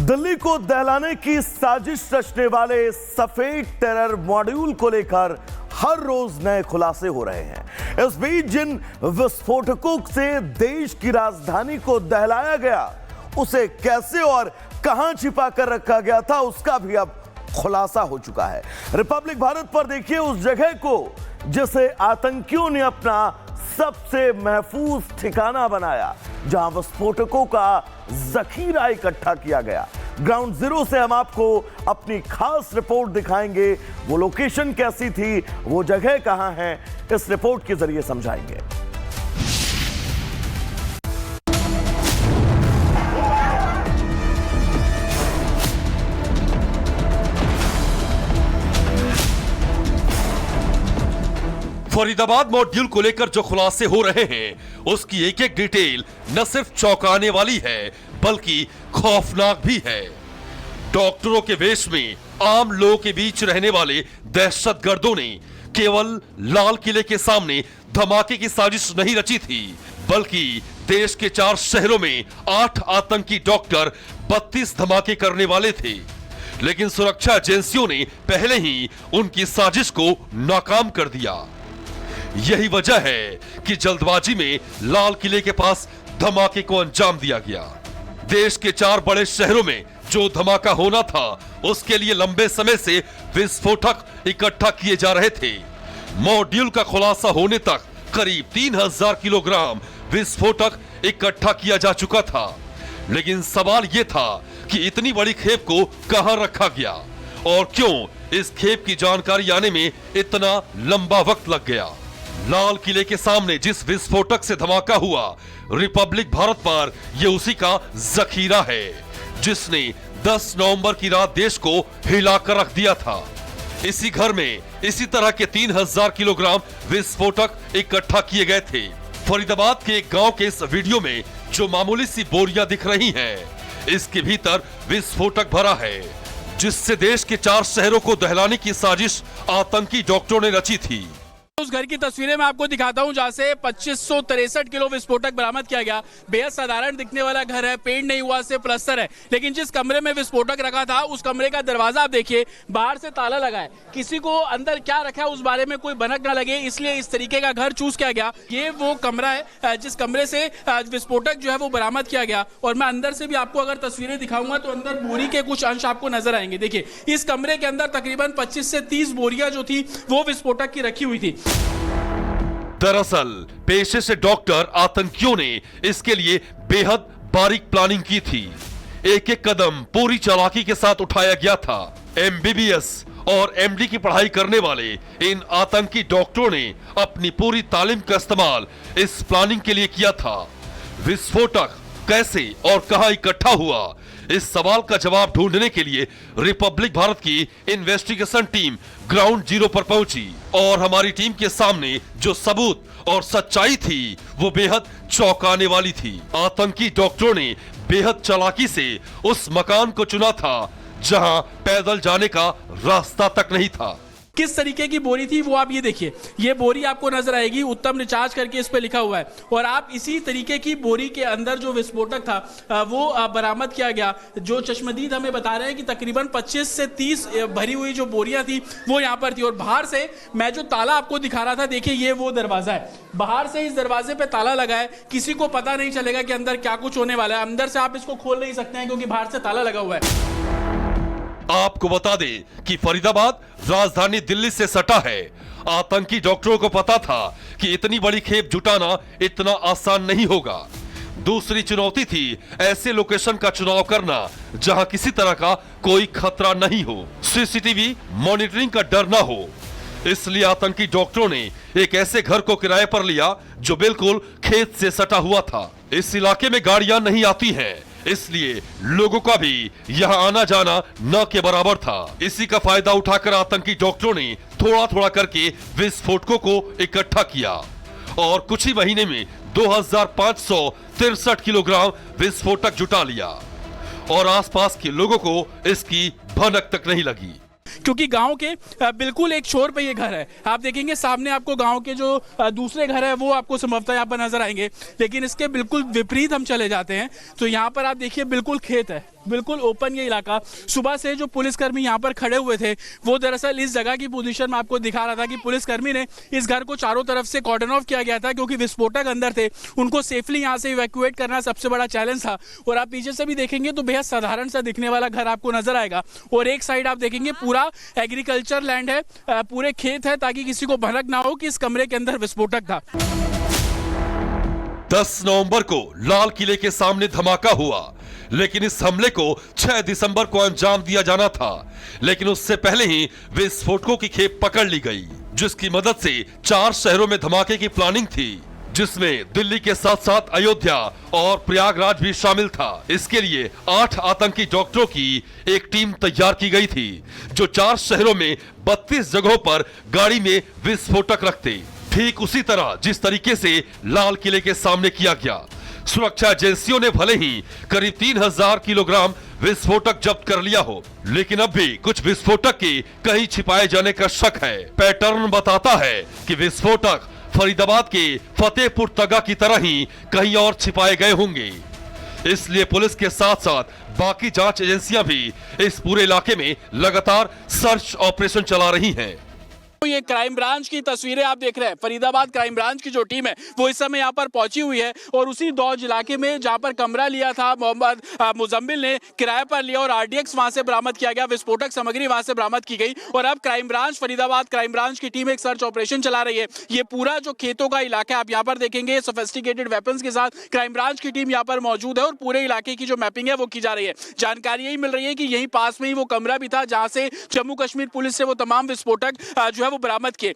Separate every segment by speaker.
Speaker 1: दिल्ली को दहलाने की साजिश रचने वाले सफेद टेरर मॉड्यूल को लेकर हर रोज नए खुलासे हो रहे हैं। इस बीच जिन विस्फोटकों से देश की राजधानी को दहलाया गया, उसे कैसे और कहां छिपा कर रखा गया था, उसका भी अब खुलासा हो चुका है। रिपब्लिक भारत पर देखिए उस जगह को जिसे आतंकियों ने अपना सबसे महफूज ठिकाना बनाया, जहां विस्फोटकों का जखीरा इकट्ठा किया गया। ग्राउंड जीरो से हम आपको अपनी खास रिपोर्ट दिखाएंगे। वो लोकेशन कैसी थी, वो जगह कहां है, इस रिपोर्ट के जरिए समझाएंगे।
Speaker 2: फरीदाबाद मॉड्यूल को लेकर जो खुलासे हो रहे हैं, उसकी एक एक डिटेल न सिर्फ चौंकाने वाली है बल्कि खौफनाक भी है। डॉक्टरों के वेश में आम लोगों के बीच रहने वाले दहशतगर्दों ने केवल लाल किले के सामने धमाके की साजिश नहीं रची थी, बल्कि देश के 4 शहरों में 8 आतंकी डॉक्टर 32 धमाके करने वाले थे। लेकिन सुरक्षा एजेंसियों ने पहले ही उनकी साजिश को नाकाम कर दिया। यही वजह है कि जल्दबाजी में लाल किले के पास धमाके को अंजाम दिया गया। देश के 4 बड़े शहरों में जो धमाका होना था, उसके लिए लंबे समय से विस्फोटक इकट्ठा किए जा रहे थे। मॉड्यूल का खुलासा होने तक करीब 3000 किलोग्राम विस्फोटक इकट्ठा किया जा चुका था। लेकिन सवाल यह था कि इतनी बड़ी खेप को कहां रखा गया और क्यों इस खेप की जानकारी आने में इतना लंबा वक्त लग गया। लाल किले के सामने जिस विस्फोटक से धमाका हुआ, रिपब्लिक भारत पर यह उसी का जखीरा है, जिसने 10 नवंबर की रात देश को हिलाकर रख दिया था। इसी घर में इसी तरह के 3000 किलोग्राम विस्फोटक इकट्ठा किए गए थे। फरीदाबाद के एक गांव के इस वीडियो में जो मामूली सी बोरियां दिख रही हैं, इसके भीतर विस्फोटक भरा है, जिससे देश के 4 शहरों को दहलाने की साजिश आतंकी डॉक्टरों ने रची थी।
Speaker 3: उस घर की तस्वीरें मैं आपको दिखाता हूं, जहां से 2563 किलो विस्फोटक बरामद किया गया। बेहद साधारण दिखने वाला घर है, पेंट नहीं हुआ, सिर्फ प्लास्टर है। लेकिन जिस कमरे में विस्फोटक रखा था, उस कमरे का दरवाजा आप देखिए, बाहर से ताला लगा है। किसी को अंदर क्या रखा है उस बारे में कोई भनक ना लगे, इसलिए इस तरीके का घर चूज किया गया। ये वो कमरा है जिस कमरे से विस्फोटक जो है वो बरामद किया गया। और मैं अंदर से भी आपको अगर तस्वीरें दिखाऊंगा तो अंदर बोरी के कुछ अंश आपको नजर आएंगे। देखिए, इस कमरे के अंदर तकरीबन 25 से 30 बोरियां जो थी वो विस्फोटक की रखी हुई थी।
Speaker 2: दरअसल पेशे से डॉक्टर आतंकियों ने इसके लिए बेहद बारीक प्लानिंग की थी। एक एक कदम पूरी चालाकी के साथ उठाया गया था। MBBS और MD की पढ़ाई करने वाले इन आतंकी डॉक्टरों ने अपनी पूरी तालीम का इस्तेमाल इस प्लानिंग के लिए किया था। विस्फोटक कैसे और कहां इकट्ठा हुआ, इस सवाल का जवाब ढूंढने के लिए रिपब्लिक भारत की इन्वेस्टिगेशन टीम ग्राउंड जीरो पर पहुंची और हमारी टीम के सामने जो सबूत और सच्चाई थी वो बेहद चौंकाने वाली थी। आतंकी डॉक्टरों ने बेहद चालाकी से उस मकान को चुना था जहां पैदल जाने का रास्ता तक नहीं था।
Speaker 3: किस तरीके की बोरी थी वो आप ये देखिए, ये बोरी आपको नजर आएगी, उत्तम रिचार्ज करके इस पे लिखा हुआ है। और आप इसी तरीके की बोरी के अंदर जो विस्फोटक था वो बरामद किया गया। जो चश्मदीद हमें बता रहे हैं कि तकरीबन 25 से 30 भरी हुई जो बोरियां थी वो यहाँ पर थी। और बाहर से मैं जो ताला आपको दिखा रहा था, देखिए ये वो दरवाजा है, बाहर से इस दरवाजे पे ताला लगा है। किसी को पता नहीं चलेगा कि अंदर क्या कुछ होने वाला है। अंदर से आप इसको खोल नहीं सकते हैं क्योंकि बाहर से ताला लगा हुआ है।
Speaker 2: आपको बता दें कि फरीदाबाद राजधानी दिल्ली से सटा है। आतंकी डॉक्टरों को पता था कि इतनी बड़ी खेप जुटाना इतना आसान नहीं होगा। दूसरी चुनौती थी ऐसे लोकेशन का चुनाव करना जहां किसी तरह का कोई खतरा नहीं हो, CCTV मॉनिटरिंग का डर ना हो। इसलिए आतंकी डॉक्टरों ने एक ऐसे घर को किराए पर लिया जो बिल्कुल खेत से सटा हुआ था। इस इलाके में गाड़ियां नहीं आती हैं, इसलिए लोगों का भी यहाँ आना जाना न के बराबर था। इसी का फायदा उठाकर आतंकी डॉक्टरों ने थोड़ा थोड़ा करके विस्फोटकों को इकट्ठा किया और कुछ ही महीने में 2563 किलोग्राम विस्फोटक जुटा लिया और आसपास के लोगों को इसकी भनक तक नहीं लगी।
Speaker 3: क्योंकि गांव के बिल्कुल एक छोर पे ये घर है। आप देखेंगे सामने आपको गांव के जो दूसरे घर है वो आपको संभवतः यहाँ पर नजर आएंगे, लेकिन इसके बिल्कुल विपरीत हम चले जाते हैं तो यहाँ पर आप देखिए बिल्कुल खेत है। बिल्कुल ओपन ये इलाका। सुबह से जो पुलिसकर्मी यहाँ पर खड़े हुए थे वो दरअसल इस जगह की पोजीशन में आपको दिखा रहा था कि पुलिसकर्मी ने इस घर को चारों तरफ से कॉर्डन ऑफ किया गया था क्योंकि विस्फोटक अंदर थे। उनको सेफली यहाँ से इवैक्यूएट करना सबसे बड़ा चैलेंज था। और आप पीछे से भी देखेंगे तो बेहद साधारण सा दिखने वाला घर आपको नजर आएगा और एक साइड आप देखेंगे पूरा एग्रीकल्चर लैंड है, पूरे खेत है ताकि किसी को भनक ना हो कि इस कमरे के अंदर विस्फोटक था।
Speaker 2: 10 नवंबर को लाल किले के सामने धमाका हुआ, लेकिन इस हमले को 6 दिसंबर को अंजाम दिया जाना था। लेकिन उससे पहले ही विस्फोटकों की खेप पकड़ ली गई, जिसकी मदद से 4 शहरों में धमाके की प्लानिंग थी, जिसमें दिल्ली के साथ साथ अयोध्या और प्रयागराज भी शामिल था। इसके लिए 8 आतंकी डॉक्टरों की एक टीम तैयार की गई थी, जो 4 शहरों में 32 जगहों पर गाड़ी में विस्फोटक रखते, ठीक उसी तरह जिस तरीके से लाल किले के सामने किया गया। सुरक्षा एजेंसियों ने भले ही करीब 3000 किलोग्राम विस्फोटक जब्त कर लिया हो, लेकिन अब भी कुछ विस्फोटक के कहीं छिपाए जाने का शक है। पैटर्न बताता है कि विस्फोटक फरीदाबाद के फतेहपुर तगा की तरह ही कहीं और छिपाए गए होंगे। इसलिए पुलिस के साथ साथ बाकी जांच एजेंसियां भी इस पूरे इलाके में लगातार सर्च ऑपरेशन चला रही हैं।
Speaker 3: ये क्राइम ब्रांच की तस्वीरें आप देख रहे हैं। फरीदाबाद क्राइम ब्रांच की जो टीम है वो इस समय यहाँ पर पहुंची हुई है और उसी दौज इलाके में जहां पर कमरा लिया था मोहम्मद मुजम्मिल ने किराए पर लिया और आरडीएक्स वहां से बरामद किया गया, विस्फोटक सामग्री वहां से बरामद की गई और अब crime branch Faridabad crime branch की टीम एक सर्च ऑपरेशन चला रही है। ये पूरा जो खेतों का इलाका है आप यहाँ पर देखेंगे, सोफिस्टिकेटेड वेपन्स के साथ क्राइम ब्रांच की टीम यहाँ पर मौजूद है और पूरे इलाके की जो मैपिंग है वो की जा रही है। जानकारी यही मिल रही है कि यही पास में ही वो कमरा भी था जहां से जम्मू कश्मीर पुलिस से वो तमाम विस्फोटक जो है वो बरामद किए।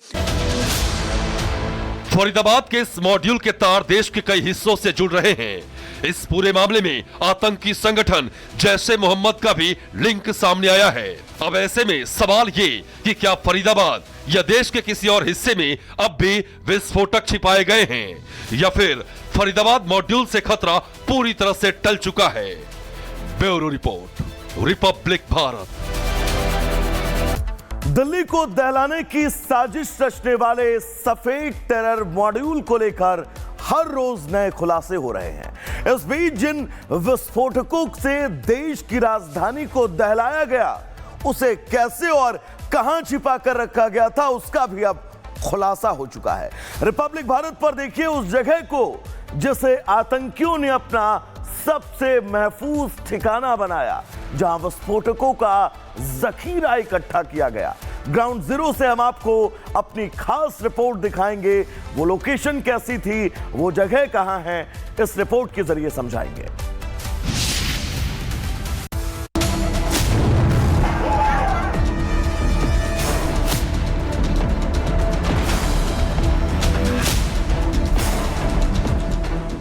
Speaker 2: फरीदाबाद के इस मॉड्यूल के तार देश के कई हिस्सों से जुड़ रहे हैं। इस पूरे मामले में आतंकी संगठन जैश ए मोहम्मद का भी लिंक सामने आया है। अब ऐसे में सवाल ये कि क्या फरीदाबाद या देश के किसी और हिस्से में अब भी विस्फोटक छिपाए गए हैं या फिर फरीदाबाद मॉड्यूल से खतरा पूरी तरह से टल चुका है। Bureau report, Republic Bharat.
Speaker 1: Delhi को दहलाने की साजिश रचने वाले सफेद टेरर मॉड्यूल को लेकर हर रोज नए खुलासे हो रहे हैं। इस बीच जिन विस्फोटकों से देश की राजधानी को दहलाया गया, उसे कैसे और कहां छिपा कर रखा गया था, उसका भी अब खुलासा हो चुका है। रिपब्लिक भारत पर देखिए उस जगह को जिसे आतंकियों ने अपना सबसे महफूज ठिकाना बनाया, जहां विस्फोटकों का जखीरा इकट्ठा किया गया। ग्राउंड जीरो से हम आपको अपनी खास रिपोर्ट दिखाएंगे। वो लोकेशन कैसी थी, वो जगह कहां है, इस रिपोर्ट के जरिए समझाएंगे।